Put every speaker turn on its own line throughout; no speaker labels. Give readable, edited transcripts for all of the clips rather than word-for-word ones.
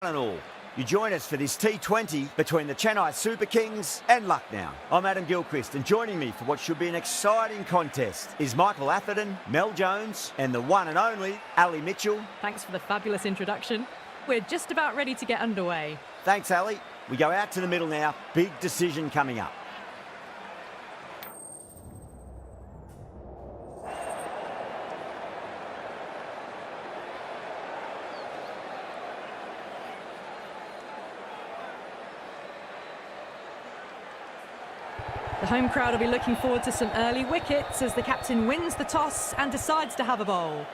And all. You join us for this T20 between the Chennai Super Kings and Lucknow. I'm Adam Gilchrist, and joining me for what should be an exciting contest is Michael Atherton, Mel Jones and the one and only Ali Mitchell.
Thanks for the fabulous introduction. We're just about ready to get underway.
Thanks, Ali. We go out to the middle now. Big decision coming up.
The home crowd will be looking forward to some early wickets as the captain wins the toss and decides to have a bowl.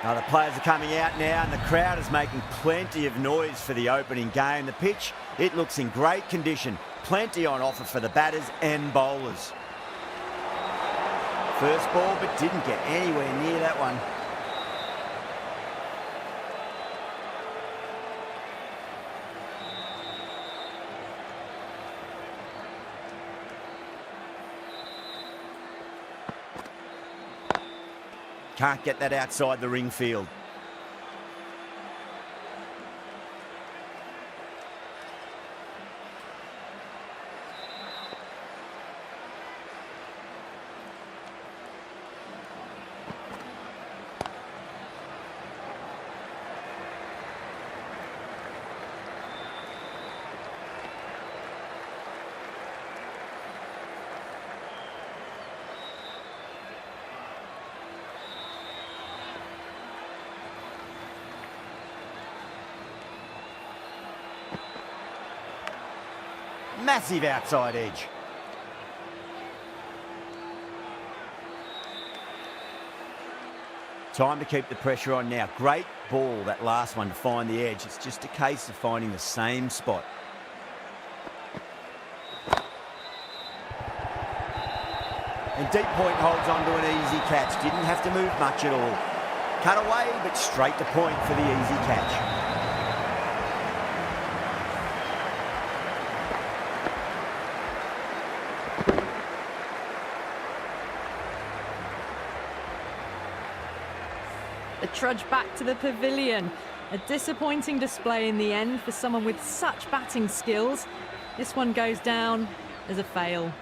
Now the players are coming out now and the crowd is making plenty of noise for the opening game. The pitch, it looks in great condition. Plenty on offer for the batters and bowlers. First ball, but didn't get anywhere near that one. Can't get that outside the ring field. Massive outside edge. Time to keep the pressure on now. Great ball, that last one, to find the edge. It's just a case of finding the same spot. And deep point holds on to an easy catch. Didn't have to move much at all. Cut away, but straight to point for the easy catch.
The trudge back to the pavilion. A disappointing display in the end for someone with such batting skills. This one goes down as a fail.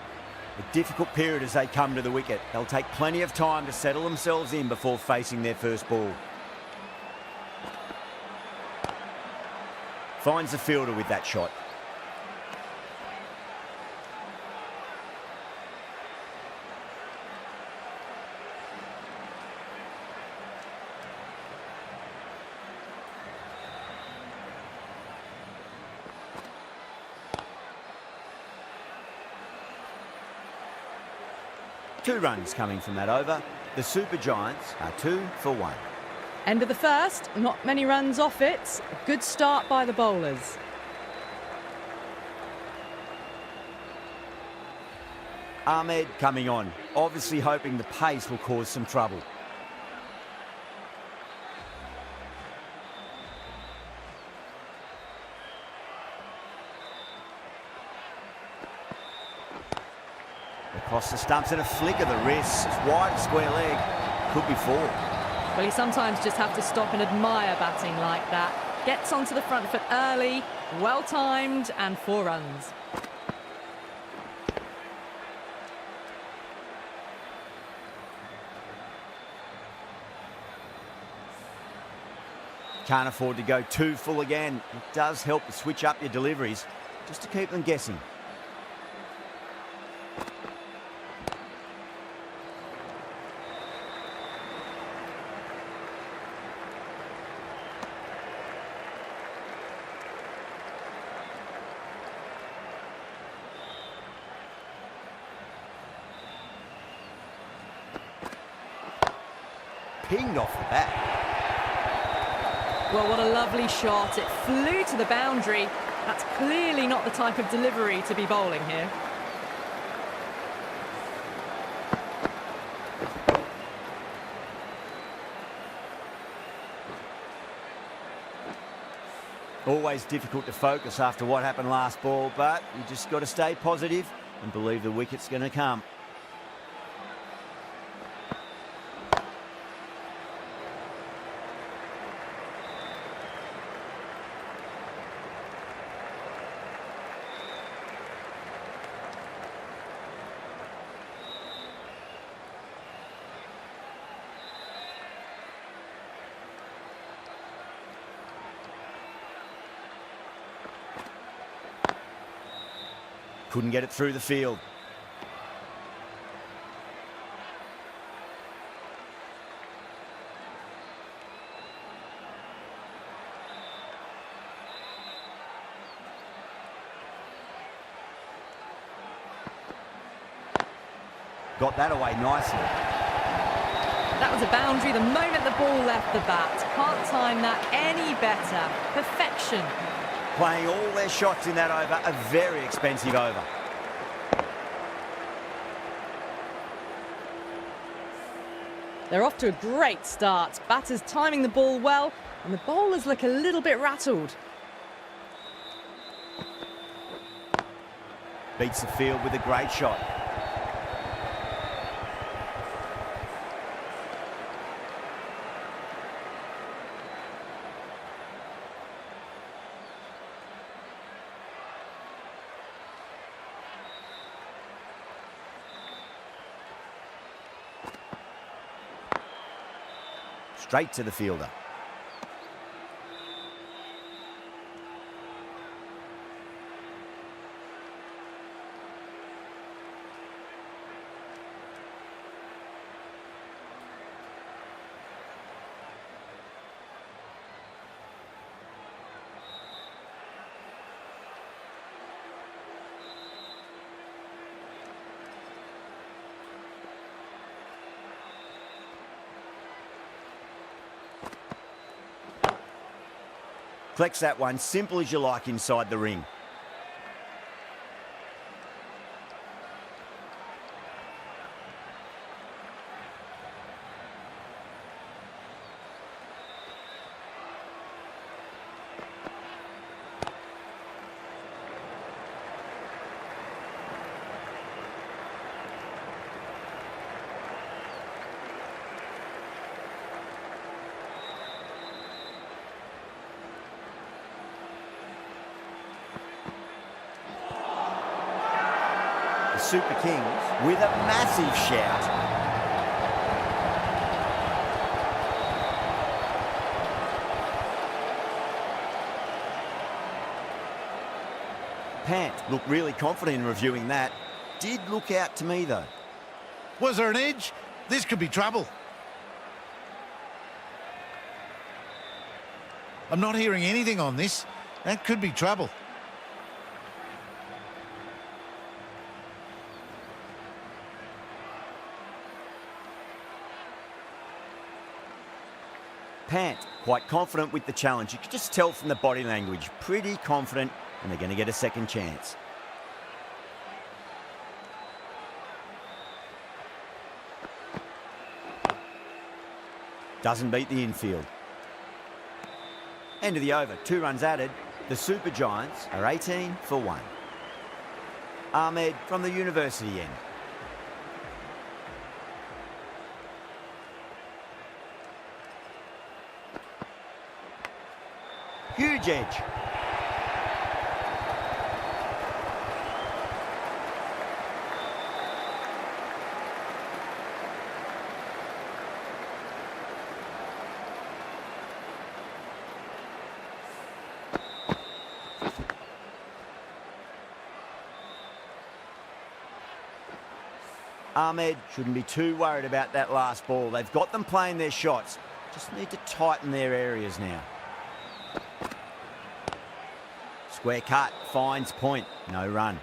A difficult period as they come to the wicket. They'll take plenty of time to settle themselves in before facing their first ball. Finds the fielder with that shot. Two runs coming from that over. The Super Giants are 2 for 1.
End of the first, not many runs off it. A good start by the bowlers.
Ahmed coming on, obviously hoping the pace will cause some trouble. Across the stumps and a flick of the wrist. It's wide, square leg. Could be 4.
Well, you sometimes just have to stop and admire batting like that. Gets onto the front foot early, well timed, and 4 runs.
Can't afford to go too full again. It does help to switch up your deliveries just to keep them guessing. Pinged off the bat.
Well, what a lovely shot. It flew to the boundary. That's clearly not the type of delivery to be bowling here.
Always difficult to focus after what happened last ball, but you just got to stay positive and believe the wicket's going to come. Couldn't get it through the field. Got that away nicely.
That was a boundary the moment the ball left the bat. Can't time that any better. Perfection.
Playing all their shots in that over, a very expensive over.
They're off to a great start. Batters timing the ball well, and the bowlers look a little bit rattled.
Beats the field with a great shot. Straight to the fielder. Collects that one, simple as you like inside the ring. Super Kings with a massive shout. Pant looked really confident in reviewing that. Did look out to me though.
Was there an edge? This could be trouble. I'm not hearing anything on this. That could be trouble.
Pant, quite confident with the challenge. You could just tell from the body language. Pretty confident, and they're going to get a second chance. Doesn't beat the infield. End of the over, 2 runs added. The Super Giants are 18 for 1. Ahmed from the university end. Huge edge. Ahmed shouldn't be too worried about that last ball. They've got them playing their shots. Just need to tighten their areas now. Square cut, finds point, no run.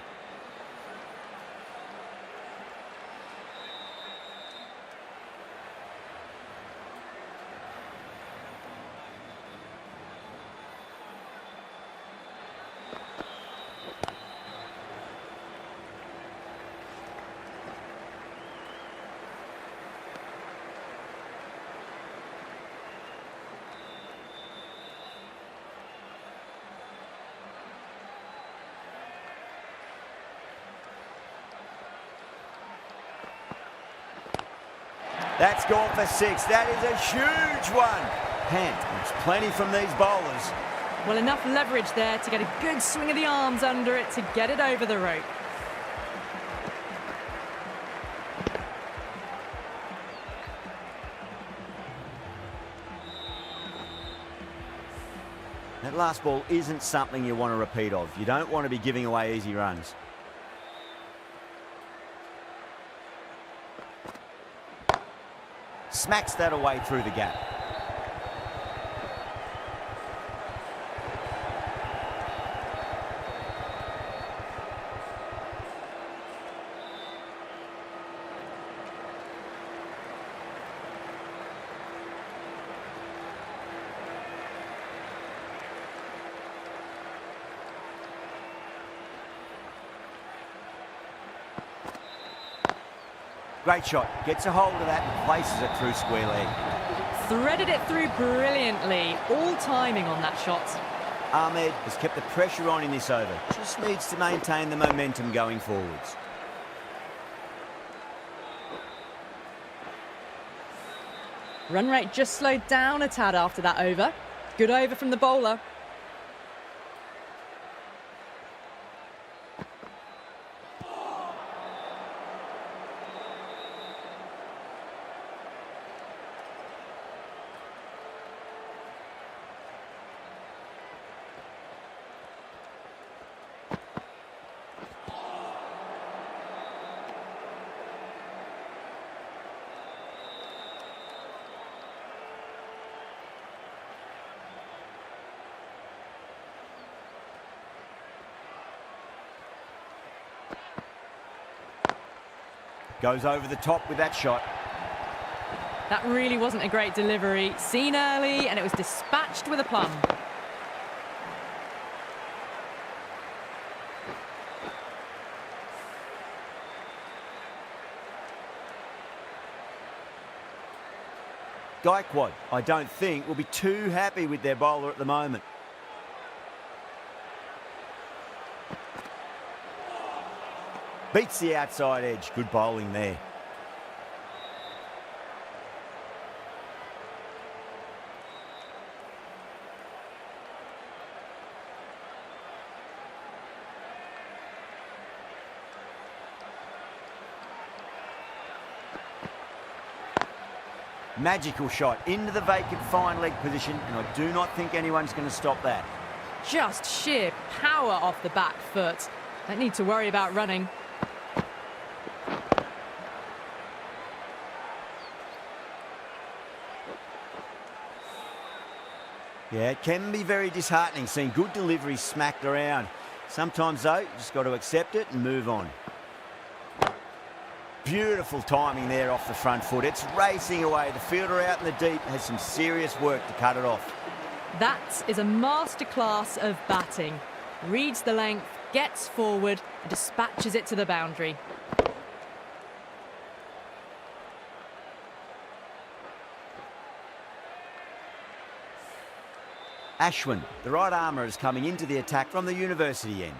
That's gone for 6. That is a huge one. There's plenty from these bowlers.
Well, enough leverage there to get a good swing of the arms under it to get it over the rope.
That last ball isn't something you want to repeat of. You don't want to be giving away easy runs. Smacks that away through the gap. Great shot. Gets a hold of that and places it through square leg.
Threaded it through brilliantly. All timing on that shot.
Ahmed has kept the pressure on in this over. Just needs to maintain the momentum going forwards.
Run rate just slowed down a tad after that over. Good over from the bowler.
Goes over the top with that shot.
That really wasn't a great delivery. Seen early, and it was dispatched with a plum.
Gaikwad, I don't think, will be too happy with their bowler at the moment. Beats the outside edge. Good bowling there. Magical shot into the vacant fine leg position, and I do not think anyone's going to stop that.
Just sheer power off the back foot. Don't need to worry about running.
Yeah, it can be very disheartening seeing good deliveries smacked around. Sometimes, though, you just got to accept it and move on. Beautiful timing there off the front foot. It's racing away. The fielder out in the deep has some serious work to cut it off.
That is a masterclass of batting. Reads the length, gets forward, and dispatches it to the boundary.
Ashwin, the right armour, is coming into the attack from the university end.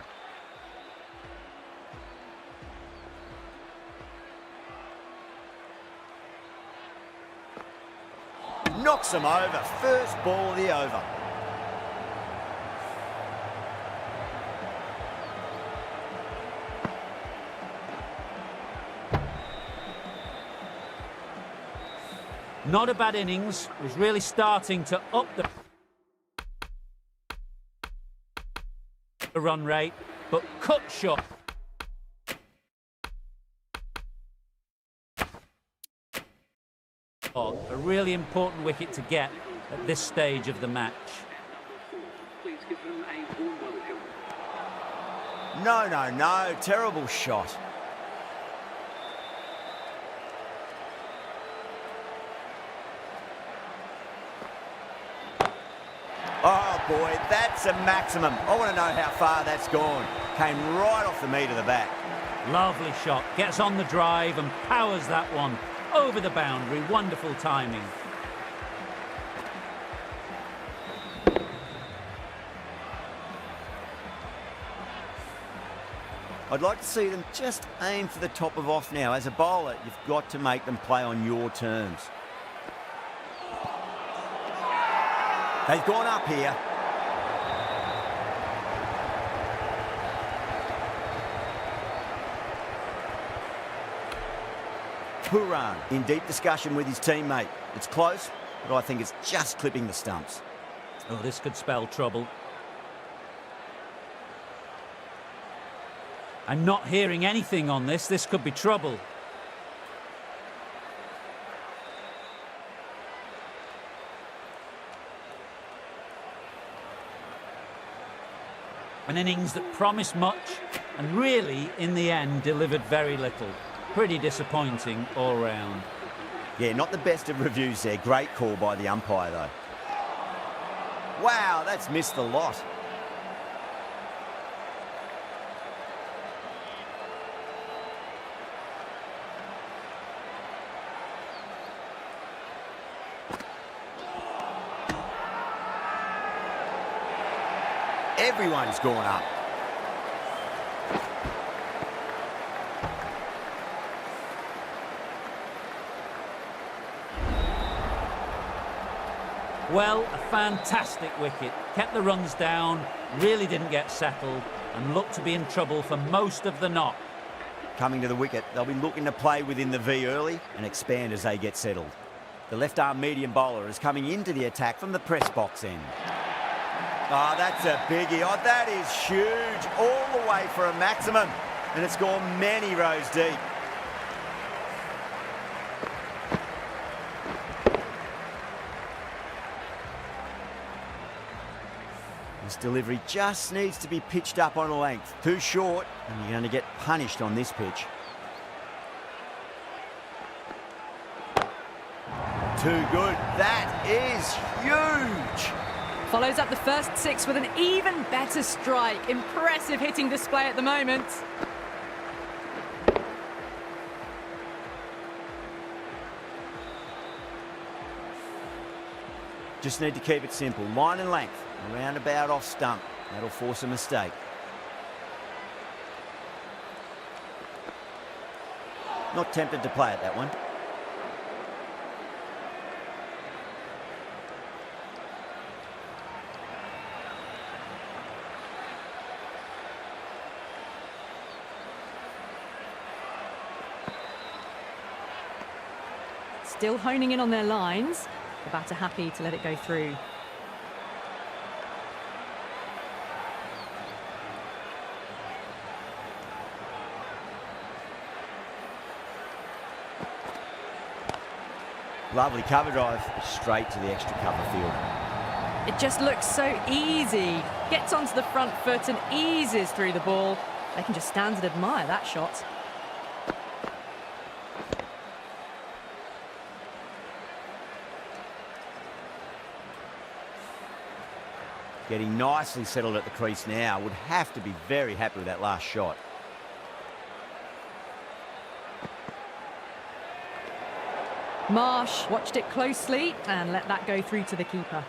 Knocks him over. First ball of the over.
Not a bad innings. Was really starting to up the run rate, but cut short. A really important wicket to get at this stage of the match.
No. Terrible shot. Oh, boy, that's a maximum. I want to know how far that's gone. Came right off the meat of the bat.
Lovely shot. Gets on the drive and powers that one over the boundary. Wonderful timing.
I'd like to see them just aim for the top of off now. As a bowler, you've got to make them play on your terms. They've gone up here. Pooran in deep discussion with his teammate. It's close, but I think it's just clipping the stumps.
Oh, this could spell trouble. I'm not hearing anything on this. This could be trouble. An innings that promised much and really, in the end, delivered very little. Pretty disappointing all round.
Yeah, not the best of reviews there. Great call by the umpire, though. Wow, that's missed the lot. Everyone's gone up.
Well, a fantastic wicket. Kept the runs down, really didn't get settled, and looked to be in trouble for most of the knock.
Coming to the wicket, they'll be looking to play within the V early and expand as they get settled. The left-arm medium bowler is coming into the attack from the press box end. Oh, that's a biggie. Oh, that is huge. All the way for a maximum. And it's gone many rows deep. This delivery just needs to be pitched up on a length. Too short, and you're going to get punished on this pitch. Too good. That is huge.
Follows up the first 6 with an even better strike. Impressive hitting display at the moment.
Just need to keep it simple. Line and length. Around about off stump. That'll force a mistake. Not tempted to play at that one.
Still honing in on their lines. The batter happy to let it go through.
Lovely cover drive, straight to the extra cover field.
It just looks so easy. Gets onto the front foot and eases through the ball. They can just stand and admire that shot.
Getting nicely settled at the crease now. Would have to be very happy with that last shot.
Marsh watched it closely and let that go through to the keeper.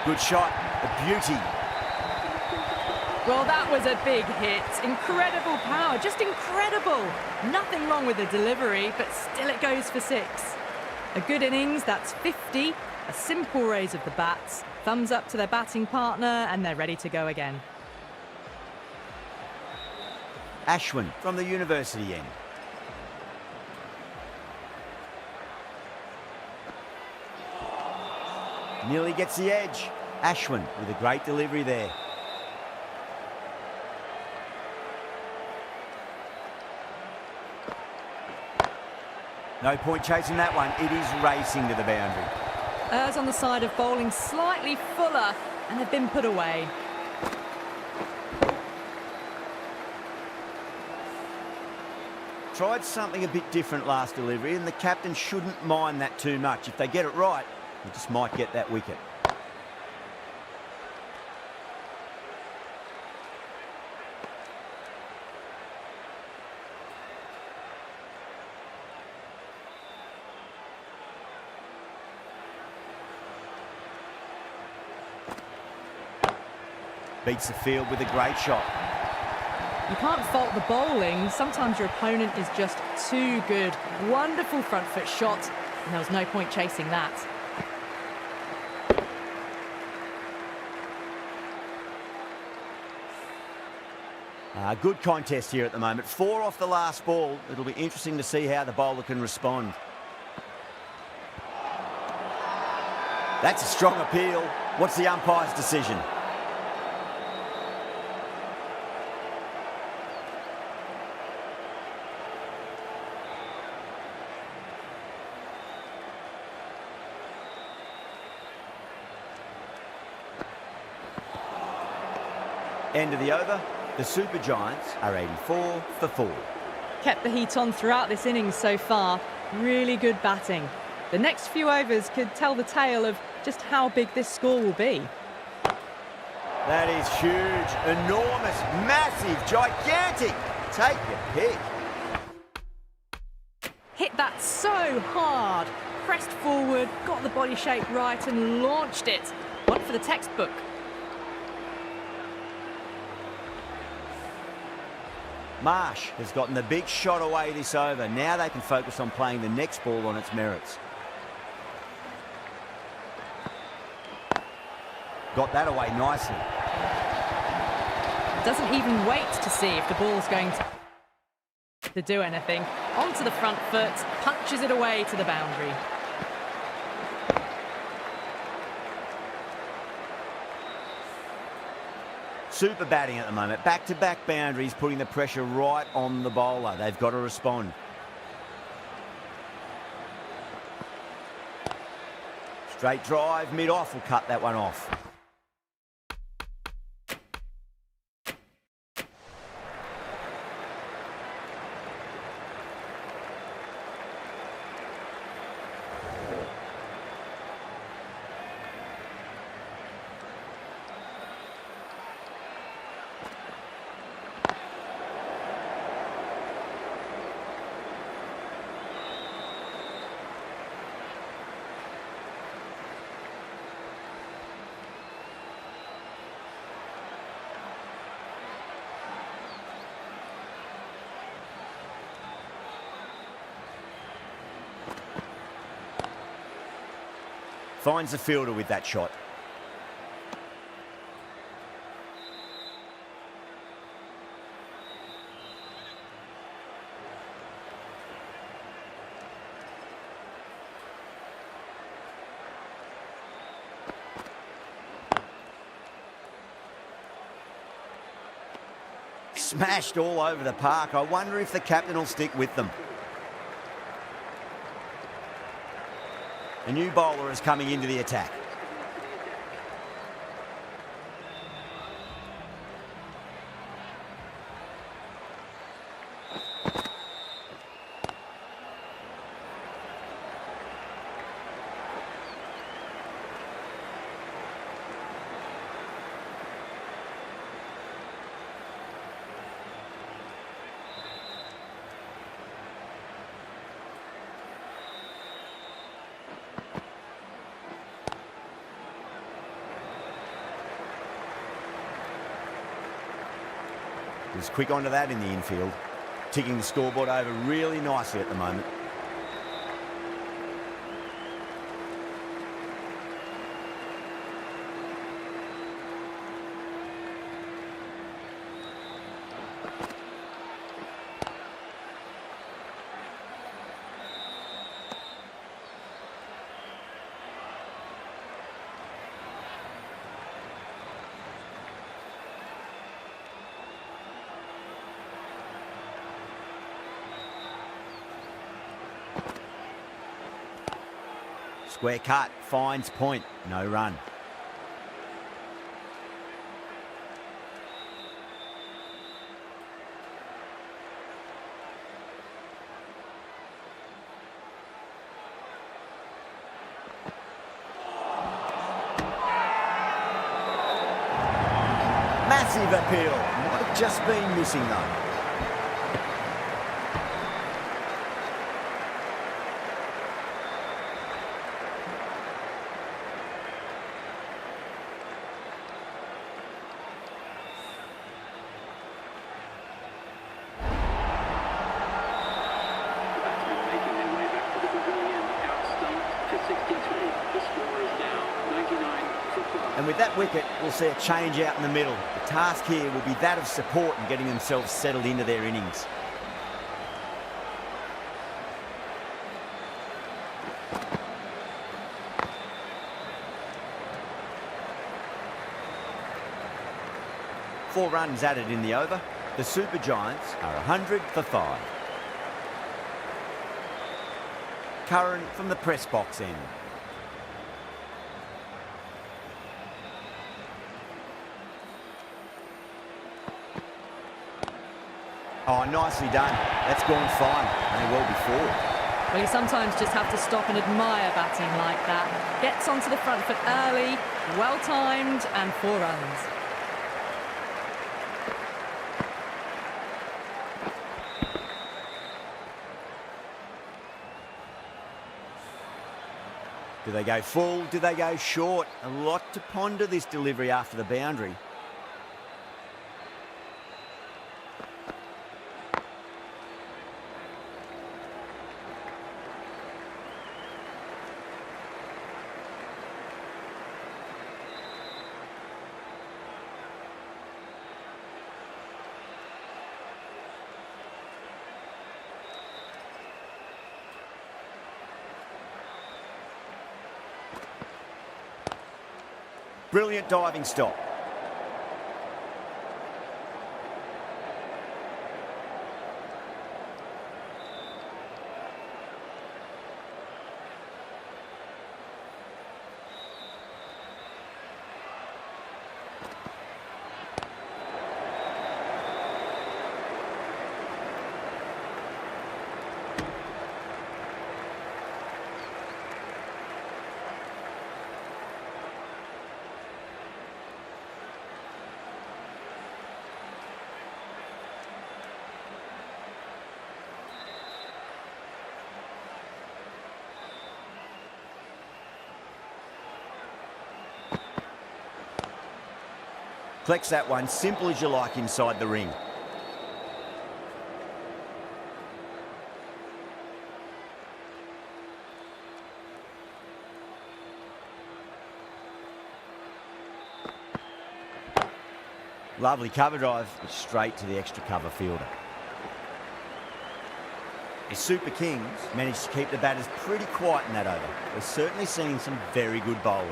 Good shot, a beauty.
Well, that was a big hit. Incredible power, just incredible. Nothing wrong with the delivery, but still it goes for 6. A good innings, that's 50. A simple raise of the bats. Thumbs up to their batting partner, and they're ready to go again.
Ashwin from the university end. Nearly gets the edge. Ashwin with a great delivery there. No point chasing that one. It is racing to the boundary.
Errs on the side of bowling slightly fuller, and they've been put away.
Tried something a bit different last delivery, and the captain shouldn't mind that too much. If they get it right, they just might get that wicket. Beats the field with a great shot.
You can't fault the bowling. Sometimes your opponent is just too good. Wonderful front foot shot, and there was no point chasing that.
Good contest here at the moment. 4 off the last ball. It'll be interesting to see how the bowler can respond. That's a strong appeal. What's the umpire's decision? End of the over. The Super Giants are 84 for 4.
Kept the heat on throughout this innings so far. Really good batting. The next few overs could tell the tale of just how big this score will be.
That is huge, enormous, massive, gigantic. Take your pick.
Hit that so hard. Pressed forward, got the body shape right and launched it. One for the textbook.
Marsh has gotten the big shot away this over. Now they can focus on playing the next ball on its merits. Got that away nicely.
Doesn't even wait to see if the ball's going to do anything. Onto the front foot, punches it away to the boundary.
Super batting at the moment. Back-to-back boundaries, putting the pressure right on the bowler. They've got to respond. Straight drive, mid-off will cut that one off. Finds the fielder with that shot. Smashed all over the park. I wonder if the captain will stick with them. A new bowler is coming into the attack. He's quick onto that in the infield, ticking the scoreboard over really nicely at the moment. Square cut, finds point, no run. Massive appeal. Might have just been missing though. And with that wicket, we'll see a change out in the middle. The task here will be that of support and getting themselves settled into their innings. Four runs added in the over. The Super Giants are 100 for 5. Curran from the press box end. Oh, nicely done. That's gone fine. May well be four.
Well, you sometimes just have to stop and admire batting like that. Gets onto the front foot early, well-timed, and 4 runs.
Do they go full? Do they go short? A lot to ponder this delivery after the boundary. Brilliant diving stop. Flex that one, simple as you like inside the ring. Lovely cover drive, but straight to the extra cover fielder. The Super Kings managed to keep the batters pretty quiet in that over. We're certainly seeing some very good bowling.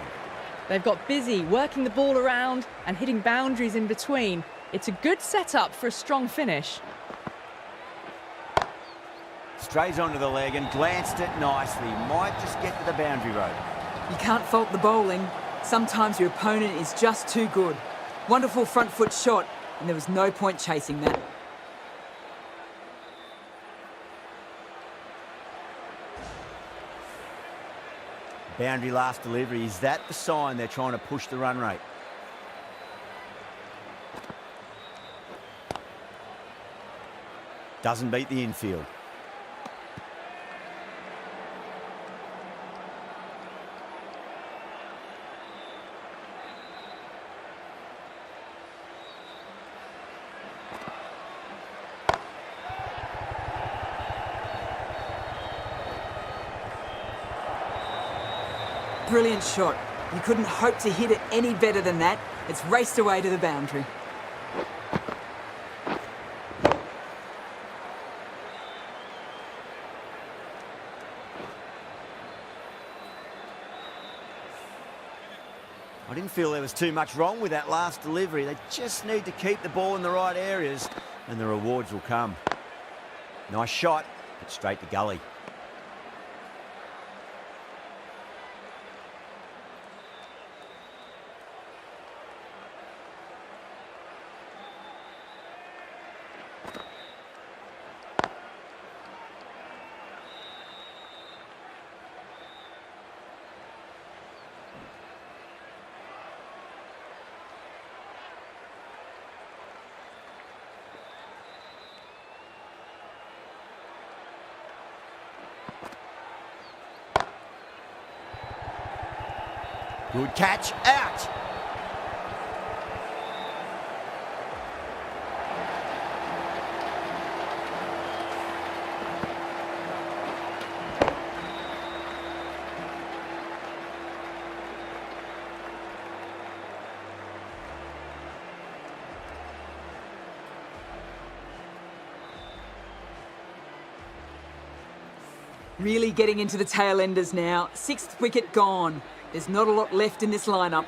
They've got busy working the ball around and hitting boundaries in between. It's a good setup for a strong finish.
Strays onto the leg and glanced it nicely. Might just get to the boundary road.
You can't fault the bowling. Sometimes your opponent is just too good. Wonderful front foot shot, and there was no point chasing that.
Boundary last delivery. Is that the sign they're trying to push the run rate? Doesn't beat the infield.
Brilliant shot. You couldn't hope to hit it any better than that. It's raced away to the boundary.
I didn't feel there was too much wrong with that last delivery. They just need to keep the ball in the right areas and the rewards will come. Nice shot, but straight to gully. Good catch, out.
Really getting into the tail enders now. 6th wicket gone. There's not a lot left in this lineup.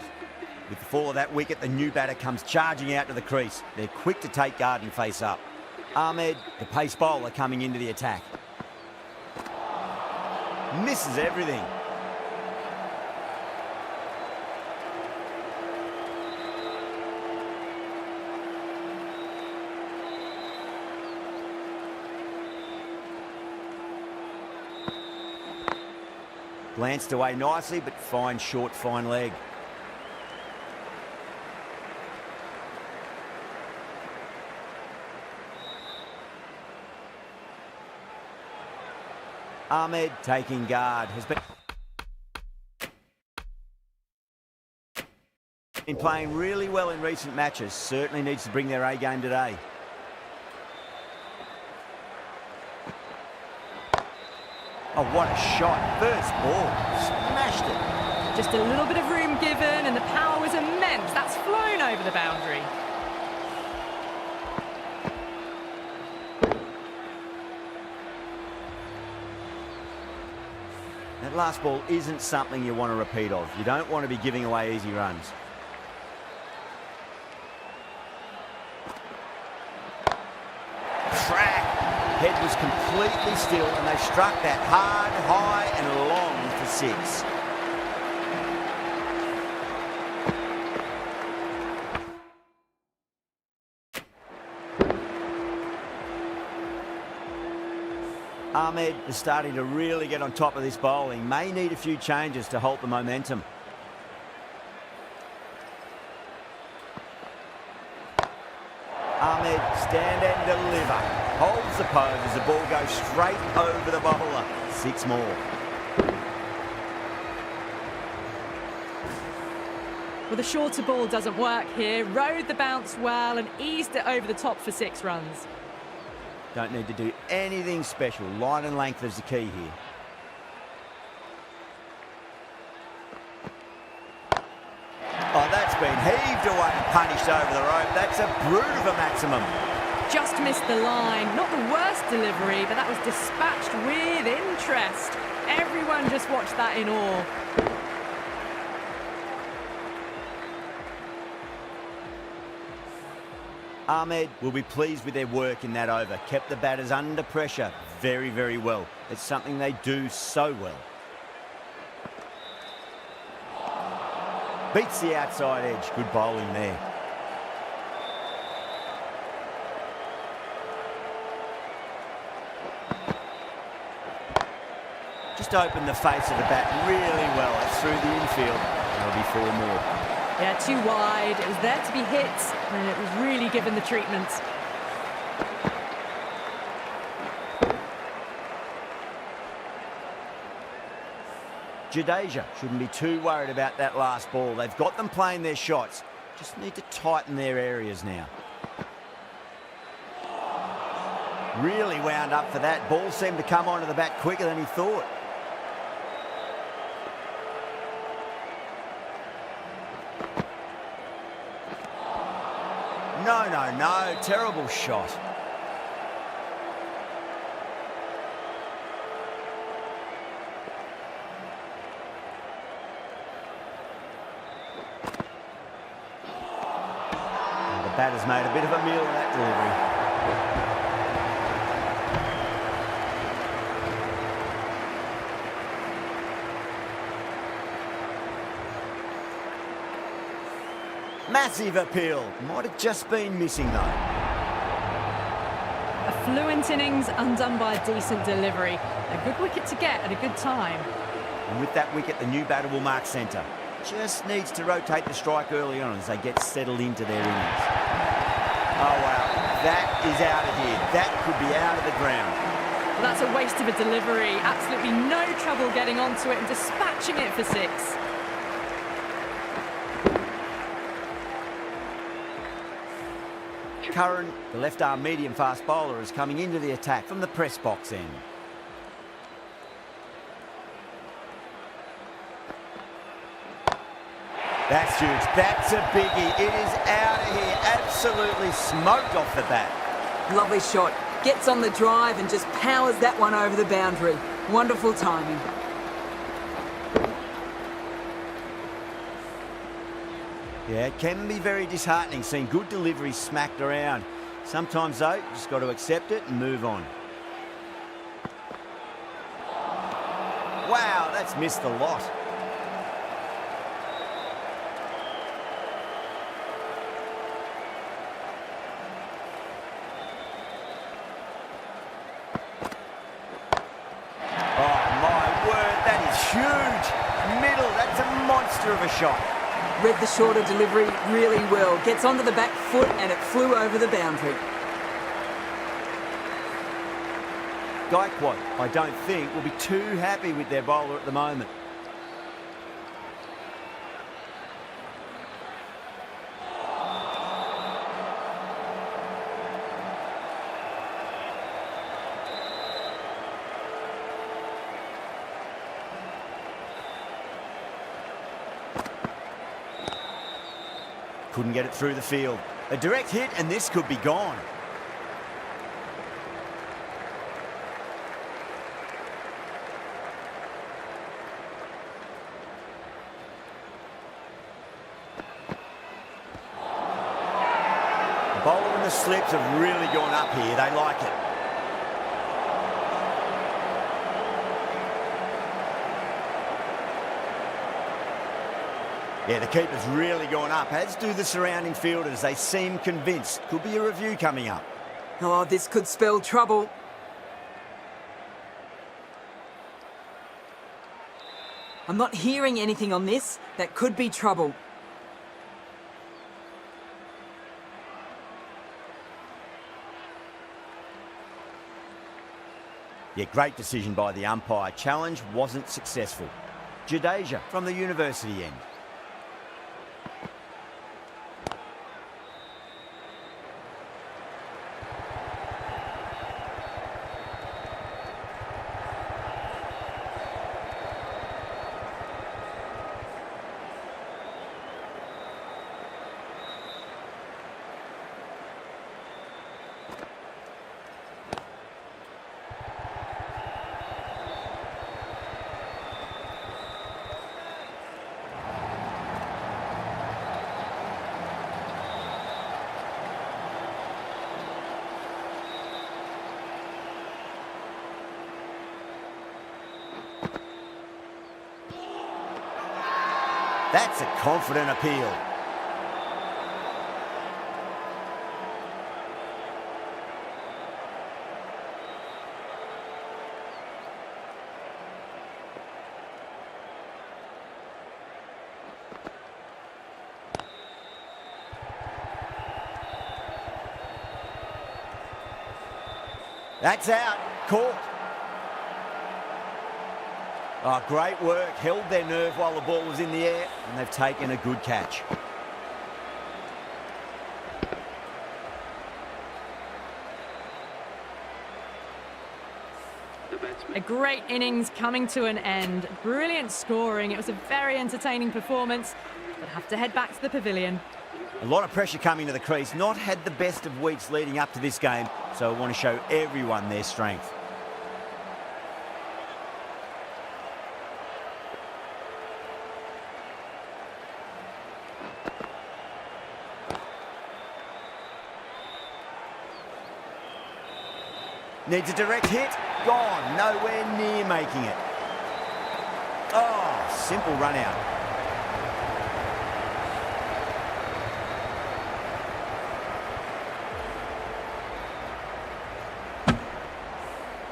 With the fall of that wicket, the new batter comes charging out to the crease. They're quick to take guard and face up. Ahmed, the pace bowler, coming into the attack. Misses everything. Glanced away nicely, but fine short, fine leg. Ahmed taking guard has been playing really well in recent matches. Certainly needs to bring their A game today. Oh, what a shot. First ball. Smashed it.
Just a little bit of room given and the power was immense. That's flown over the boundary.
That last ball isn't something you want to repeat of. You don't want to be giving away easy runs. Crack. Head was completely still and they struck that hard, high and long for 6. Ahmed is starting to really get on top of this bowling. May need a few changes to halt the momentum. Ahmed, stand and deliver. Holds the pose as the ball goes straight over the bowler. 6 more.
Well, the shorter ball doesn't work here. Rode the bounce well and eased it over the top for 6 runs.
Don't need to do anything special. Line and length is the key here. Oh, that's been heaved away and punished over the rope. That's a brute of a maximum.
Just missed the line. Not the worst delivery, but that was dispatched with interest. Everyone just watched that in awe.
Ahmed will be pleased with their work in that over. Kept the batters under pressure very, very well. It's something they do so well. Beats the outside edge. Good bowling there. Just opened the face of the bat really well. It's through the infield. There'll be 4 more.
Yeah, too wide. It was there to be hit, and it was really given the treatment.
Jadeja shouldn't be too worried about that last ball. They've got them playing their shots. Just need to tighten their areas now. Really wound up for that. Ball seemed to come onto the bat quicker than he thought. No, no, no. Terrible shot. And the batter's made a bit of a meal of that delivery. Massive appeal. Might have just been missing though.
A fluent innings undone by a decent delivery. A good wicket to get at a good time.
And with that wicket, the new batter will mark centre. Just needs to rotate the strike early on as they get settled into their innings. Oh wow, that is out of here. That could be out of the ground.
Well, that's a waste of a delivery. Absolutely no trouble getting onto it and dispatching it for 6.
Curran, the left-arm medium-fast bowler, is coming into the attack from the press box end. That's huge. That's a biggie. It is out of here. Absolutely smoked off the bat.
Lovely shot. Gets on the drive and just powers that one over the boundary. Wonderful timing.
Yeah, it can be very disheartening seeing good deliveries smacked around. Sometimes, though, you just got to accept it and move on. Wow, that's missed a lot. Huge middle, that's a monster of a shot.
Read the shorter delivery really well. Gets onto the back foot and it flew over the boundary.
Gaikwad, I don't think, will be too happy with their bowler at the moment. Couldn't get it through the field. A direct hit and this could be gone. The bowler and the slips have really gone up here. They like it. Yeah, the keeper's really gone up, as do the surrounding fielders. They seem convinced. Could be a review coming up.
Oh, this could spell trouble. I'm not hearing anything on this. That could be trouble.
Yeah, great decision by the umpire. Challenge wasn't successful. Jadeja from the university end. That's a confident appeal. That's out. Caught. Oh, great work. Held their nerve while the ball was in the air, and they've taken a good catch.
A great innings coming to an end. Brilliant scoring. It was a very entertaining performance. But have to head back to the pavilion.
A lot of pressure coming to the crease. Not had the best of weeks leading up to this game, so I want to show everyone their strength. Needs a direct hit. Gone. Nowhere near making it. Oh, simple run out.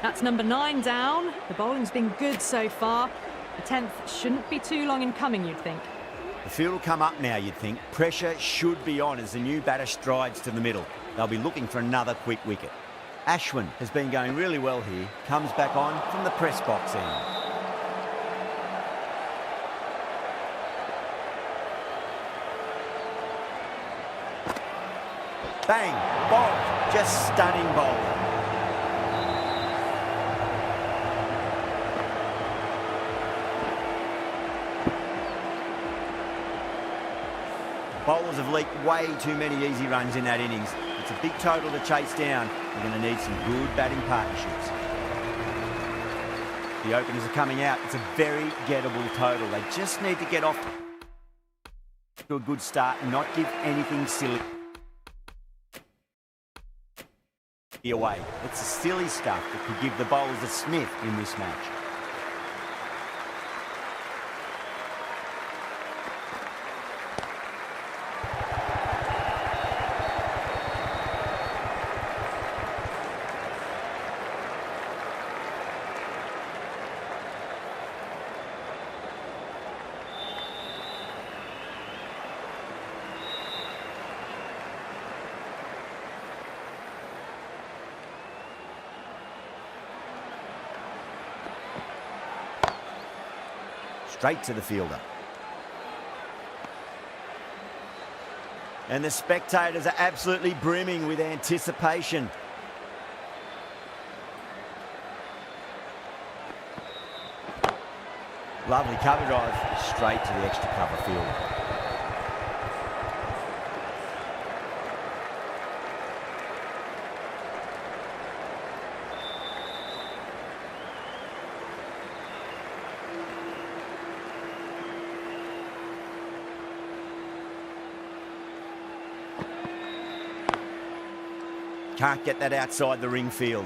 That's number 9 down. The bowling's been good so far. The 10th shouldn't be too long in coming, you'd think.
The field will come up now, you'd think. Pressure should be on as the new batter strides to the middle. They'll be looking for another quick wicket. Ashwin has been going really well here. Comes back on from the press box end. Bang, bowled, just stunning bowling. Bowlers have leaked way too many easy runs in that innings. It's a big total to chase down. You're going to need some good batting partnerships. The openers are coming out. It's a very gettable total. They just need to get off to a good start and not give anything silly away. It's the silly stuff that could give the bowlers a sniff in this match. Straight to the fielder. And the spectators are absolutely brimming with anticipation. Lovely cover drive, straight to the extra cover fielder. Can't get that outside the ring field.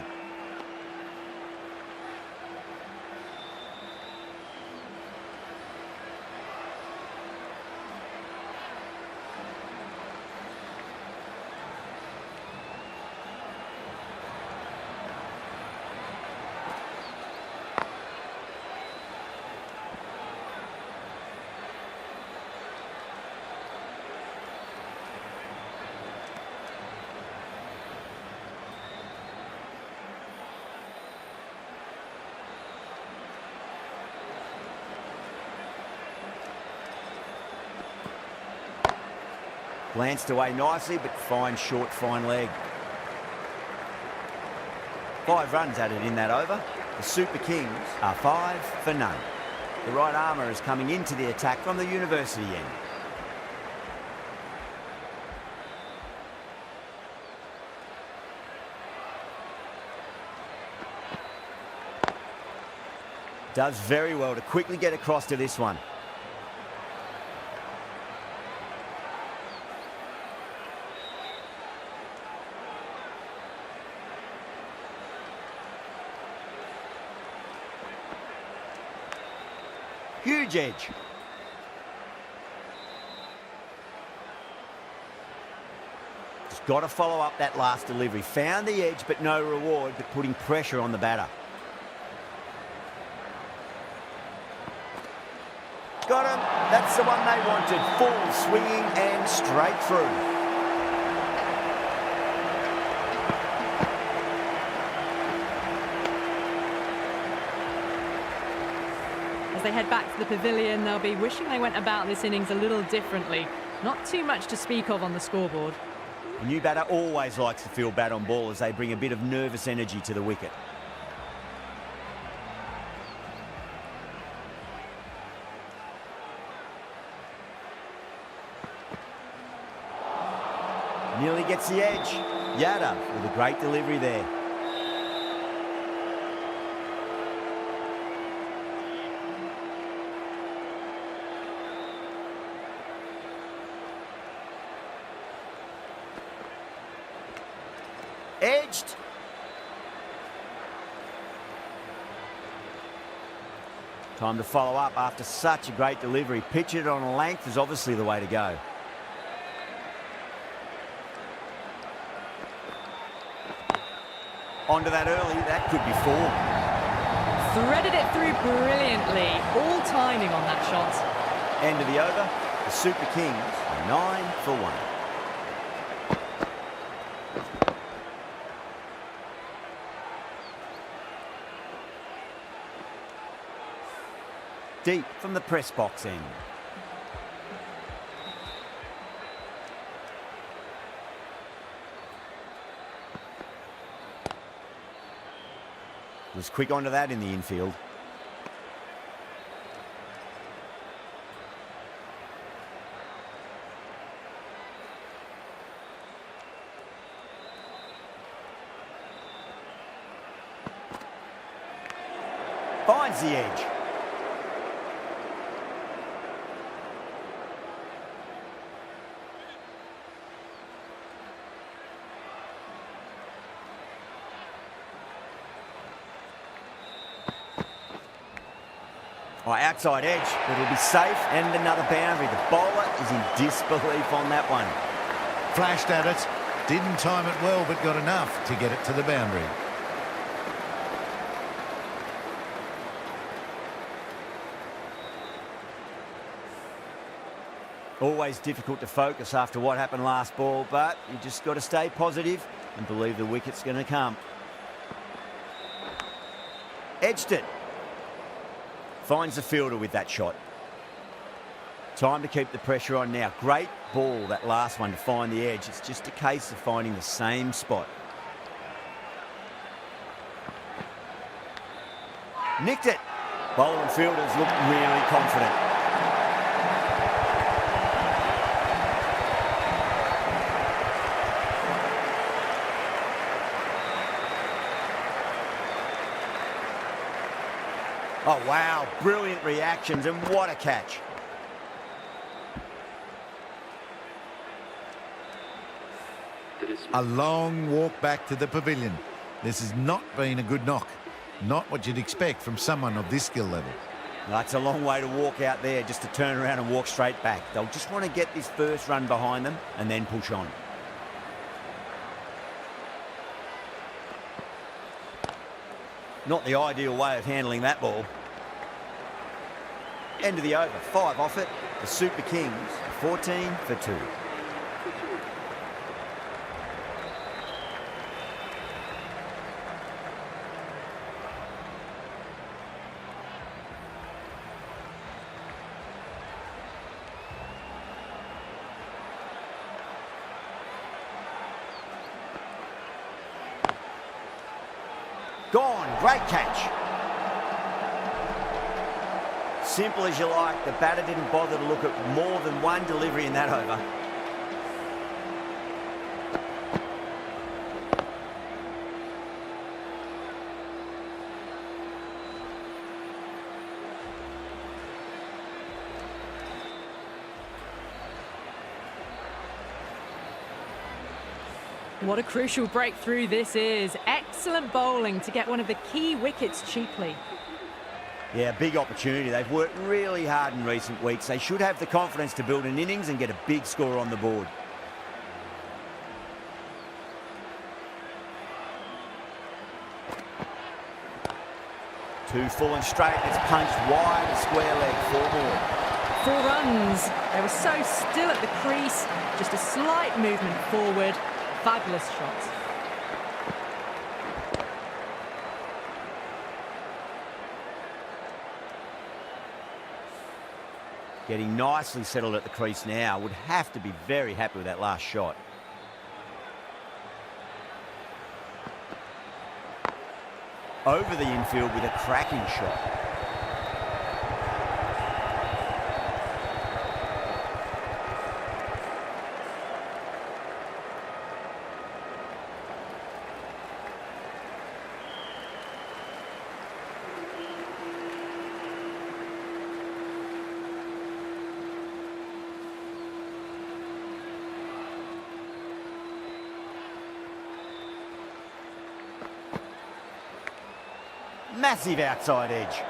Glanced away nicely, but fine short, fine leg. 5 runs added in that over. The Super Kings are 5 for none. The right armour is coming into the attack from the university end. Does very well to quickly get across to this one. Huge edge. Just got to follow up that last delivery. Found the edge, but no reward, but putting pressure on the batter. Got him. That's the one they wanted. Full swinging and straight through.
As they head back to the pavilion, they'll be wishing they went about this innings a little differently. Not too much to speak of on the scoreboard.
A new batter always likes to feel bat on ball as they bring a bit of nervous energy to the wicket. Nearly gets the edge. Yada with a great delivery there. Edged. Time to follow up after such a great delivery. Pitch it on a length is obviously the way to go. Onto that early, that could be 4.
Threaded it through brilliantly. All timing on that shot.
End of the over. The Super Kings are 9 for 1. Deep from the press box end. Was quick onto that in the infield. Finds the edge. Oh, outside edge, but it'll be safe, and another boundary. The bowler is in disbelief on that one.
Flashed at it, didn't time it well, but got enough to get it to the boundary.
Always difficult to focus after what happened last ball, but you just got to stay positive and believe the wicket's going to come. Edged it. Finds the fielder with that shot. Time to keep the pressure on now. Great ball, that last one, to find the edge. It's just a case of finding the same spot. Nicked it. Bowler and fielders look really confident. Oh, wow, brilliant reactions, and what a catch.
A long walk back to the pavilion. This has not been a good knock. Not what you'd expect from someone of this skill level.
That's a long way to walk out there just to turn around and walk straight back. They'll just want to get this first run behind them and then push on. Not the ideal way of handling that ball. End of the over, 5 off it. The Super Kings, 14 for 2. Gone, great catch. Simple as you like, the batter didn't bother to look at more than one delivery in that over.
What a crucial breakthrough this is. Excellent bowling to get one of the key wickets cheaply.
Yeah, big opportunity. They've worked really hard in recent weeks. They should have the confidence to build an innings and get a big score on the board. Two full and straight. It's punched wide, a square leg, 4 more.
4 runs. They were so still at the crease. Just a slight movement forward. Fabulous shot.
Getting nicely settled at the crease now. Would have to be very happy with that last shot. Over the infield with a cracking shot. Massive outside edge.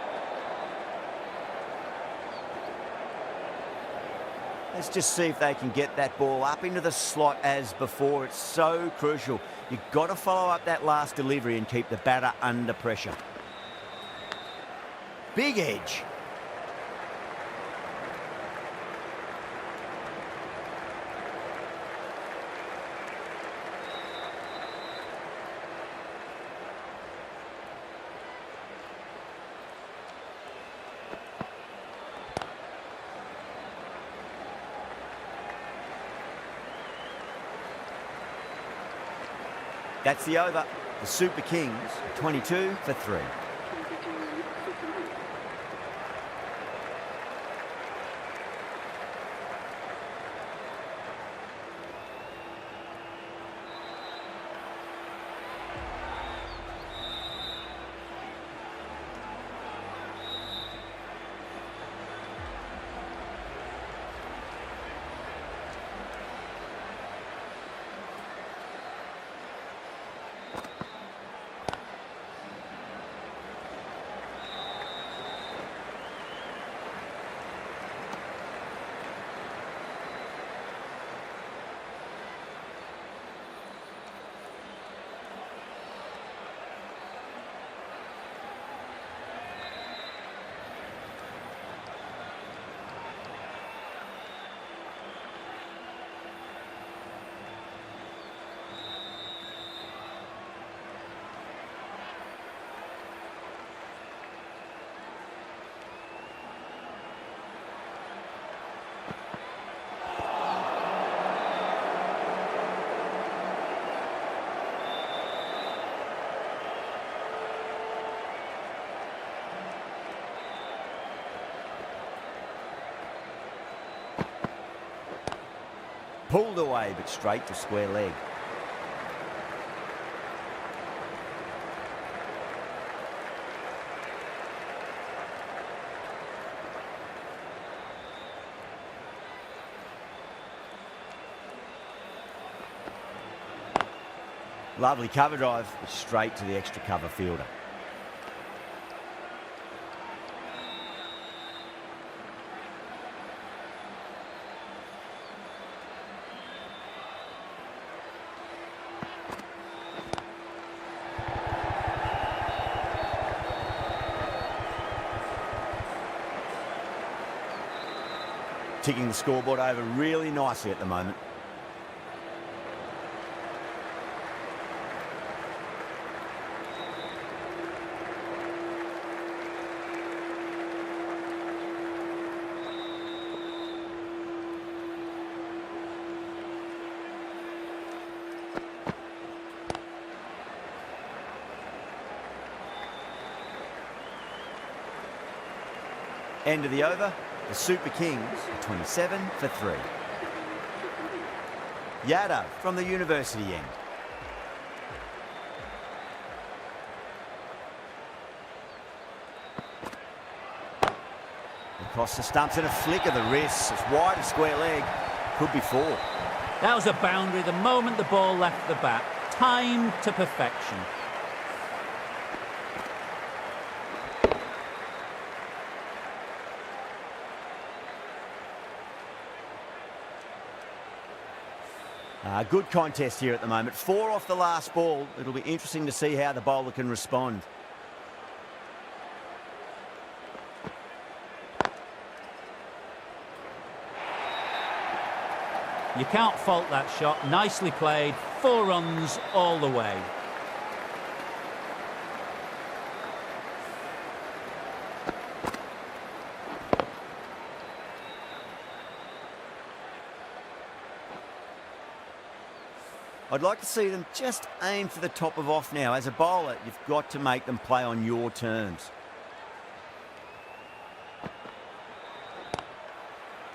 Let's just see if they can get that ball up into the slot as before. It's so crucial. You've got to follow up that last delivery and keep the batter under pressure. Big edge. That's the over. the Super Kings are 22 for 3. Pulled away, but straight to square leg. Lovely cover drive, but straight to the extra cover fielder. Ticking the scoreboard over really nicely at the moment. End of the over. The Super Kings are 27 for 3. Yada from the university end. Across the stumps and a flick of the wrist. It's wide of square leg. Could be 4.
That was a boundary the moment the ball left the bat. Timed to perfection.
Good contest here at the moment. 4 off the last ball. It'll be interesting to see how the bowler can respond.
You can't fault that shot. Nicely played. 4 runs all the way.
I'd like to see them just aim for the top of off now. As a bowler, you've got to make them play on your terms.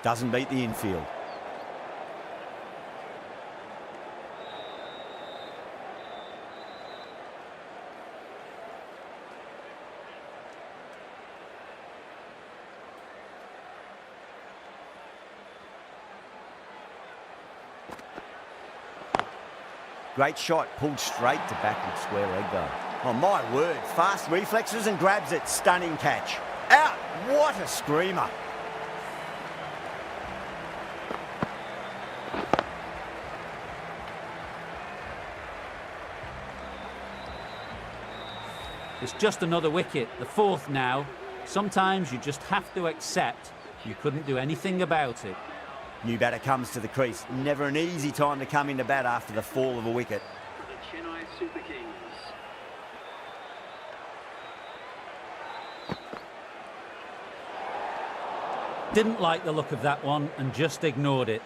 Doesn't beat the infield. Great shot, pulled straight to backward square leg though. Oh my word, fast reflexes and grabs it. Stunning catch. Out, what a screamer.
It's just another wicket, the 4th now. Sometimes you just have to accept you couldn't do anything about it.
New batter comes to the crease. Never an easy time to come into bat after the fall of a wicket.
The Chennai Super Kings.
Didn't like the look of that one and just ignored it.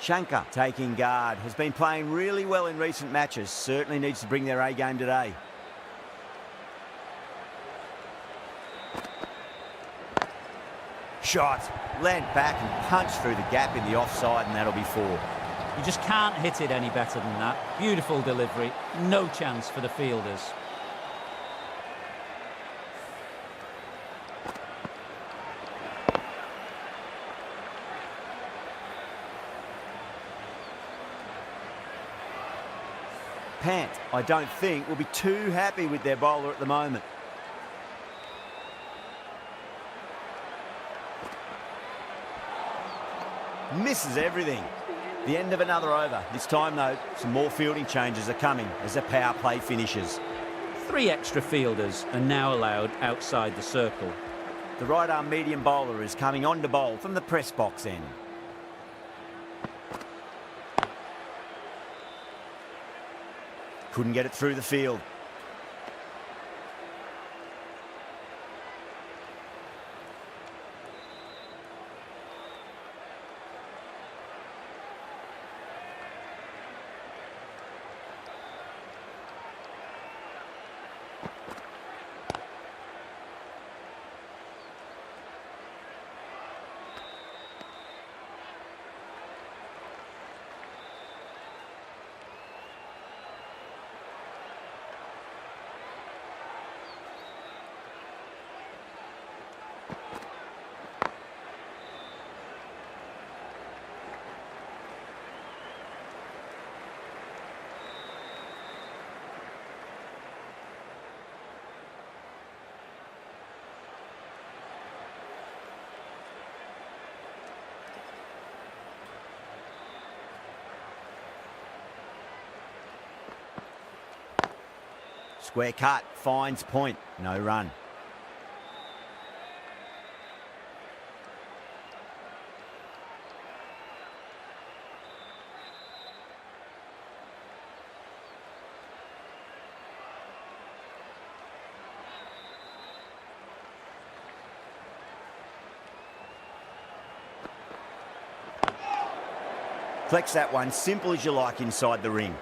Shankar taking guard, has been playing really well in recent matches, certainly needs to bring their A game today. Shot, leant back and punched through the gap in the offside, and that'll be 4.
You just can't hit it any better than that. Beautiful delivery, no chance for the fielders.
Pant, I don't think, will be too happy with their bowler at the moment. Misses everything. The end of another over. This time, though, some more fielding changes are coming as the power play finishes.
3 extra fielders are now allowed outside the circle.
The right-arm medium bowler is coming on to bowl from the press box end. Couldn't get it through the field. Square cut, finds point, no run. Flex that one, simple as you like inside the ring.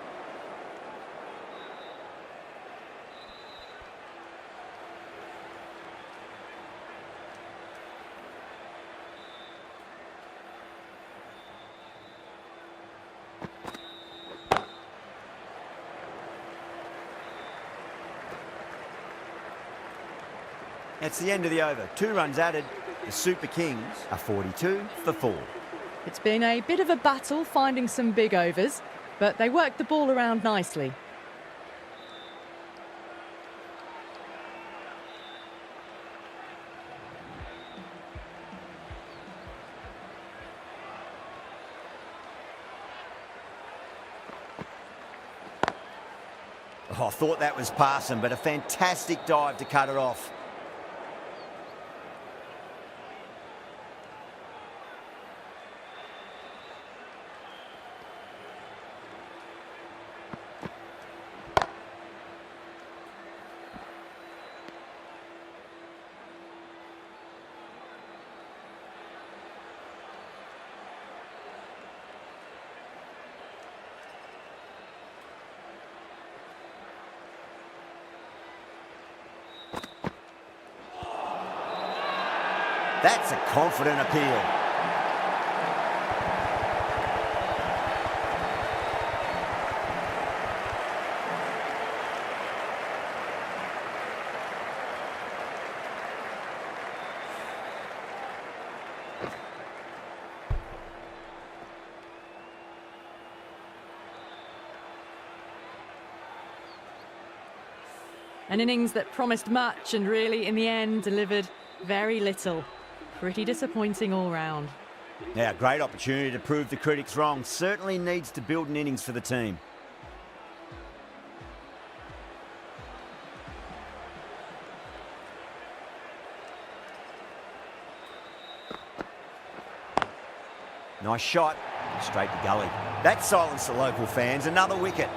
That's the end of the over. 2 runs added. The Super Kings are 42 for 4.
It's been a bit of a battle finding some big overs, but they worked the ball around nicely.
Oh, I thought that was passing, but a fantastic dive to cut it off. That's a confident appeal.
An innings that promised much and really, in the end, delivered very little. Pretty disappointing all round.
Now, great opportunity to prove the critics wrong. Certainly needs to build an innings for the team. Nice shot. Straight to gully. That silenced the local fans. Another wicket.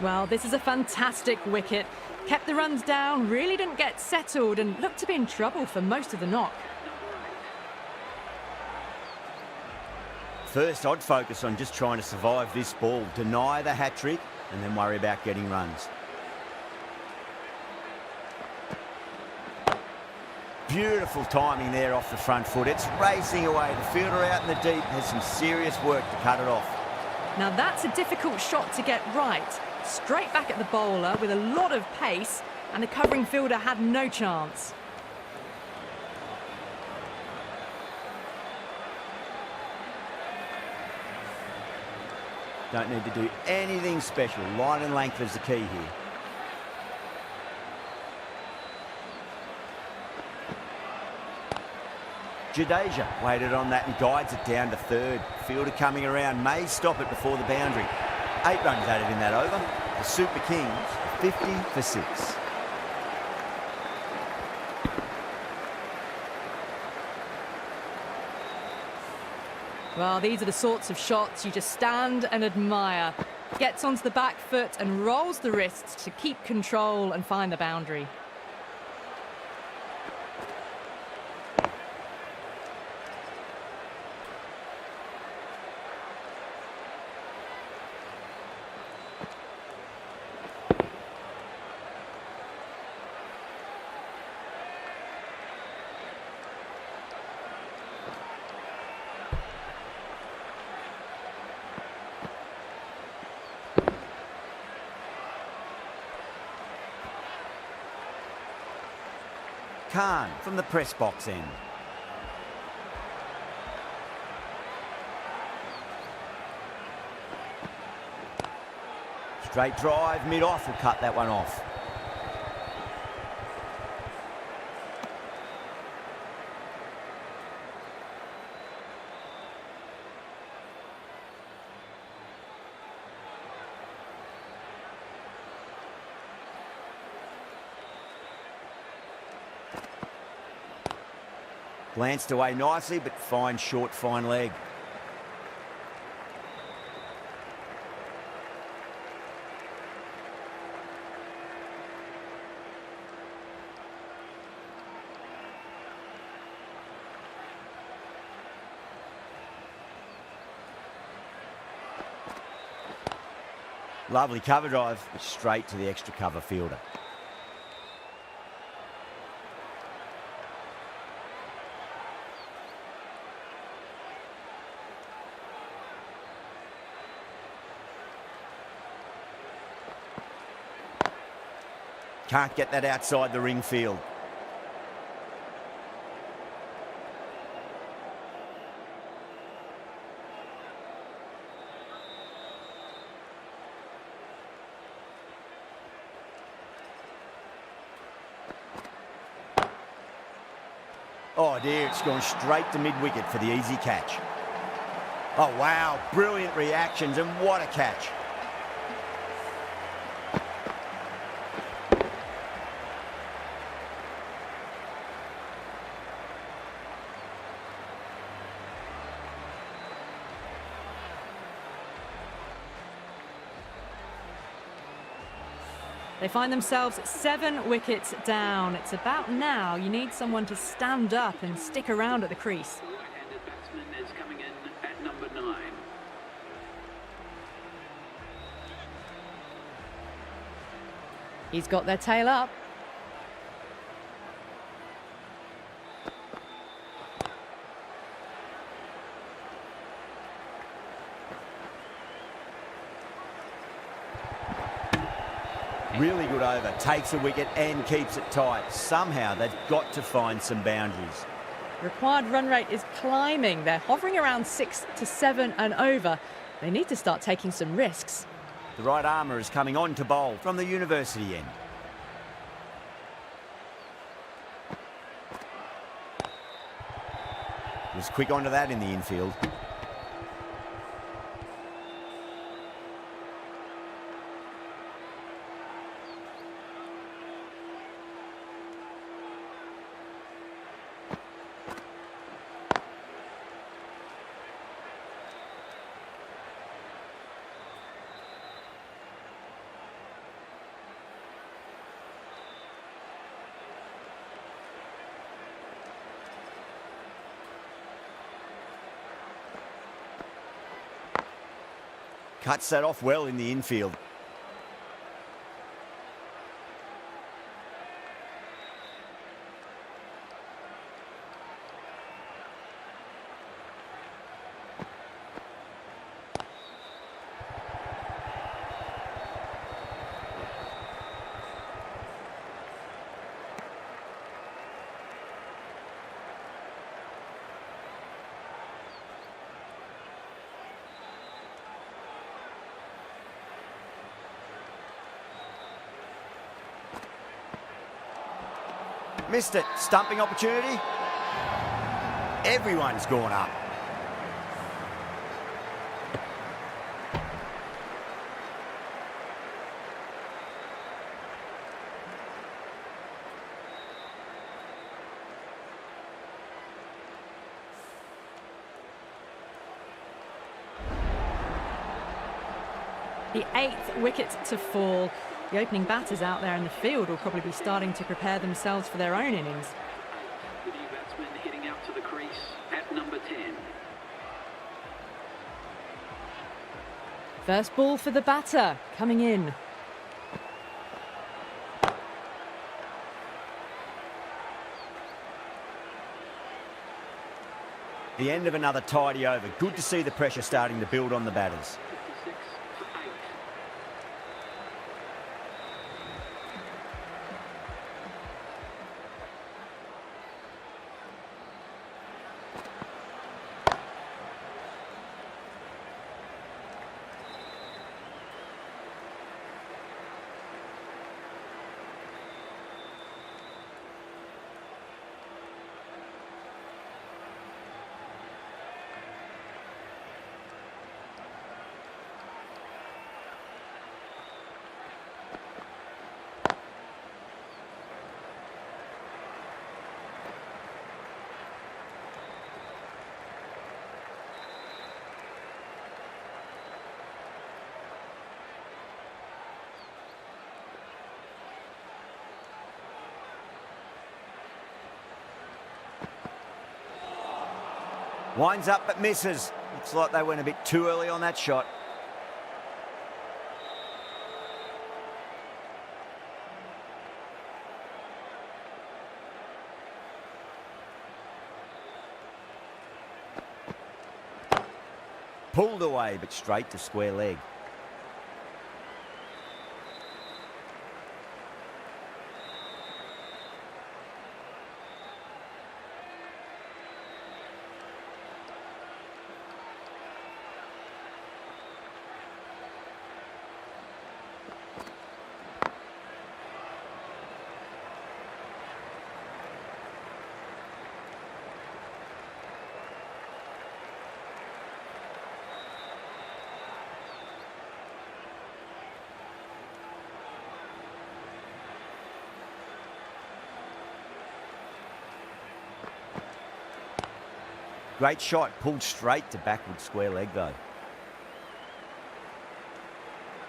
Well, this is a fantastic wicket. Kept the runs down, really didn't get settled and looked to be in trouble for most of the knock.
First, I'd focus on just trying to survive this ball, deny the hat-trick, and then worry about getting runs. Beautiful timing there off the front foot. It's racing away. The fielder out in the deep has some serious work to cut it off.
Now that's a difficult shot to get right. Straight back at the bowler with a lot of pace, and the covering fielder had no chance.
Don't need to do anything special. Line and length is the key here. Jadeja waited on that and guides it down to third. Fielder coming around may stop it before the boundary. 8 runs added in that over. The Super Kings are 50 for 6.
Well, these are the sorts of shots you just stand and admire. Gets onto the back foot and rolls the wrists to keep control and find the boundary.
Khan from the press box end. Straight drive, mid-off will cut that one off. Glanced away nicely, but fine short, fine leg. Lovely cover drive, straight to the extra cover fielder. Can't get that outside the ring field. Oh dear, it's gone straight to mid-wicket for the easy catch. Oh wow, brilliant reactions and what a catch.
They find themselves 7 wickets down. It's about now you need someone to stand up and stick around at the crease.
The right-handed batsman is coming in at number 9.
He's got their tail up.
Really good over, takes a wicket and keeps it tight. Somehow they've got to find some boundaries.
Required run rate is climbing. They're hovering around 6 to 7 and over. They need to start taking some risks.
The right armour is coming on to bowl from the university end. Was quick onto that in the infield. Cuts that off well in the infield. Missed it. Stumping opportunity. Everyone's gone up.
The 8th wicket to fall. The opening batters out there in the field will probably be starting to prepare themselves for their own innings.
The new batsman heading out to the crease at number 10.
First ball for the batter, coming in.
The end of another tidy over. Good to see the pressure starting to build on the batters.
56 for 8.
Winds up but misses. Looks like they went a bit too early on that shot. Pulled away but straight to square leg. Great shot, pulled straight to backward square leg though.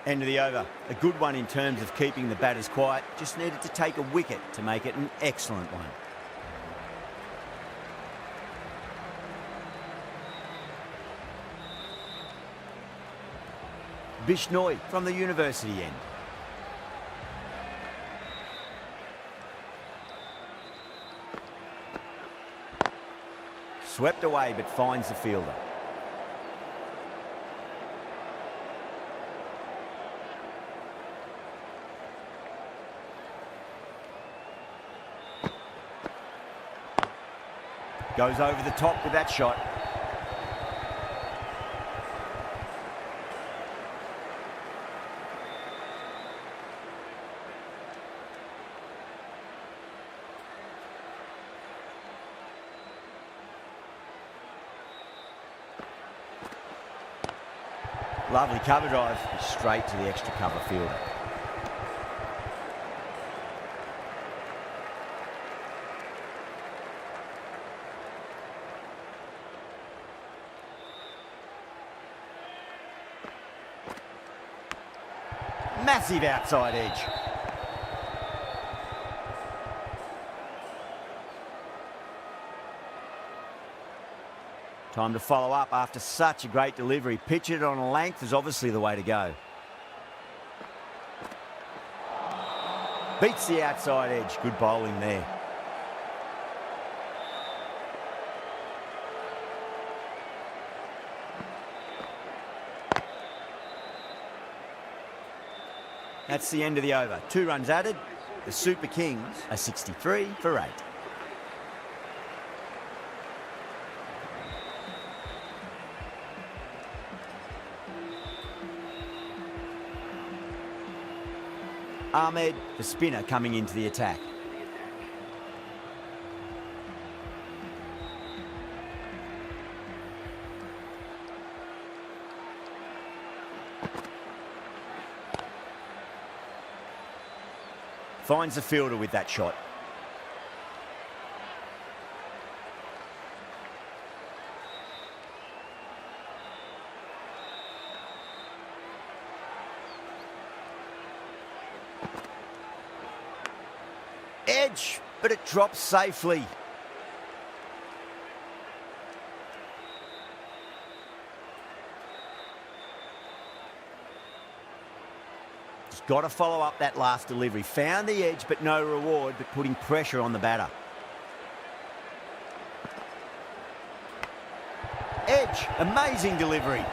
End of the over. A good one in terms of keeping the batters quiet. Just needed to take a wicket to make it an excellent one. Bishnoi from the university end. Swept away but finds the fielder. Goes over the top with that shot. Lovely cover drive, straight to the extra cover fielder. Massive outside edge. Time to follow up after such a great delivery. Pitch it on a length is obviously the way to go. Beats the outside edge. Good bowling there. That's the end of the over. 2 runs added. The Super Kings are 63 for 8. Ahmed, the spinner, coming into the attack. Finds the fielder with that shot. Edge, but it drops safely. Just got to follow up that last delivery. Found the edge, but no reward, but putting pressure on the batter. Edge, amazing delivery.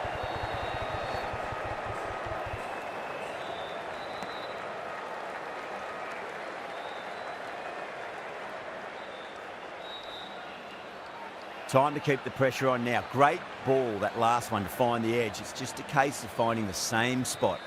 Time to keep the pressure on now. Great ball, that last one, to find the edge. It's just a case of finding the same spot.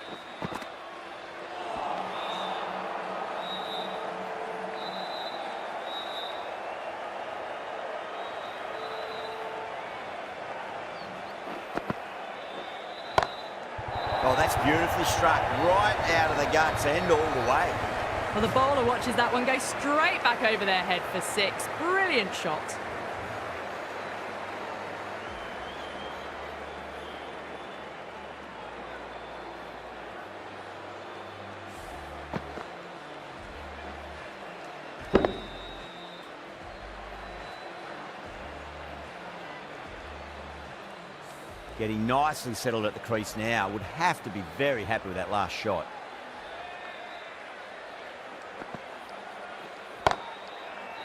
Oh, that's beautifully struck. Right out of the guts and all the way.
Well, the bowler watches that one go straight back over their head for 6. Brilliant shot.
Getting nicely settled at the crease now. Would have to be very happy with that last shot.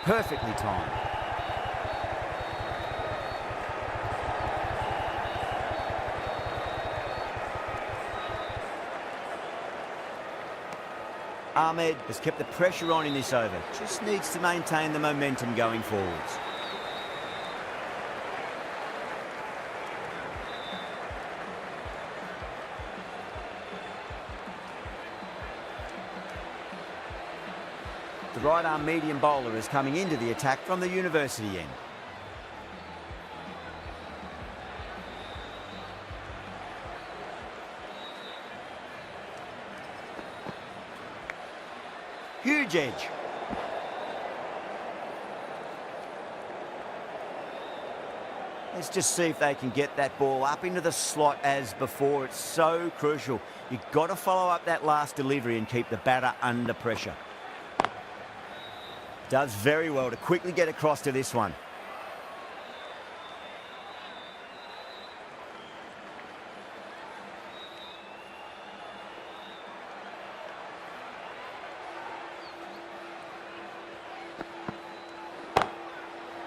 Perfectly timed. Ahmed has kept the pressure on in this over. Just needs to maintain the momentum going forwards. The right-arm medium bowler is coming into the attack from the university end. Huge edge. Let's just see if they can get that ball up into the slot as before. It's so crucial. You've got to follow up that last delivery and keep the batter under pressure. Does very well to quickly get across to this one.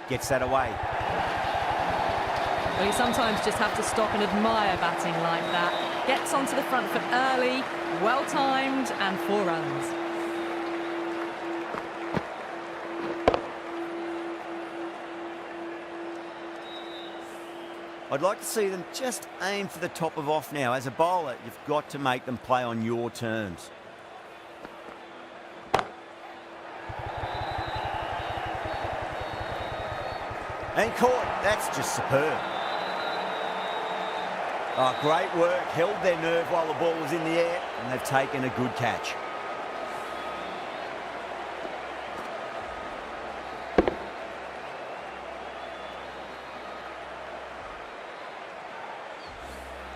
Gets that away.
Well, you sometimes just have to stop and admire batting like that. Gets onto the front foot early, well-timed, and 4 runs.
I'd like to see them just aim for the top of off now. As a bowler, you've got to make them play on your terms. And caught. That's just superb. Oh, great work. Held their nerve while the ball was in the air, and they've taken a good catch.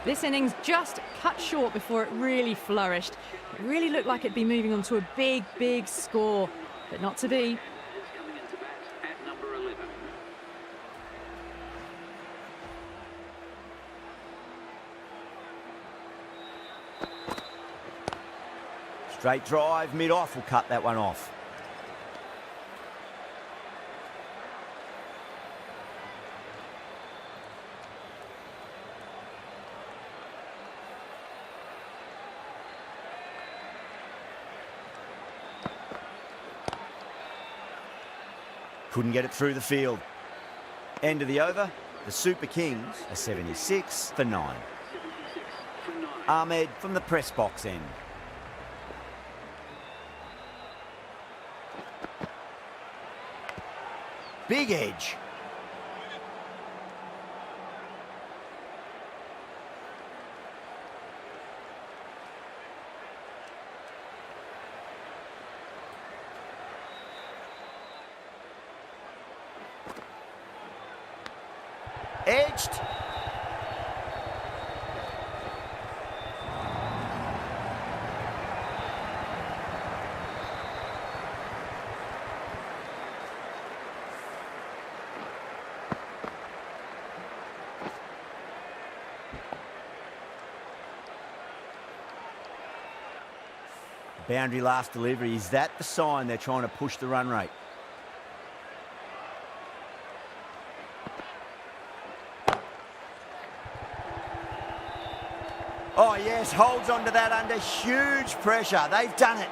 This innings just cut short before it really flourished. It really looked like it'd be moving on to a big, big score, but not to be.
Coming into bat at number 11.
Straight drive, mid-off will cut that one off. Couldn't get it through the field. End of the over. The Super Kings are 76 for 9.
76 for 9.
Ahmed from the press box end. Big edge. Edged. Boundary last delivery. Is that the sign they're trying to push the run rate? Oh yes, holds on to that under huge pressure. They've done it.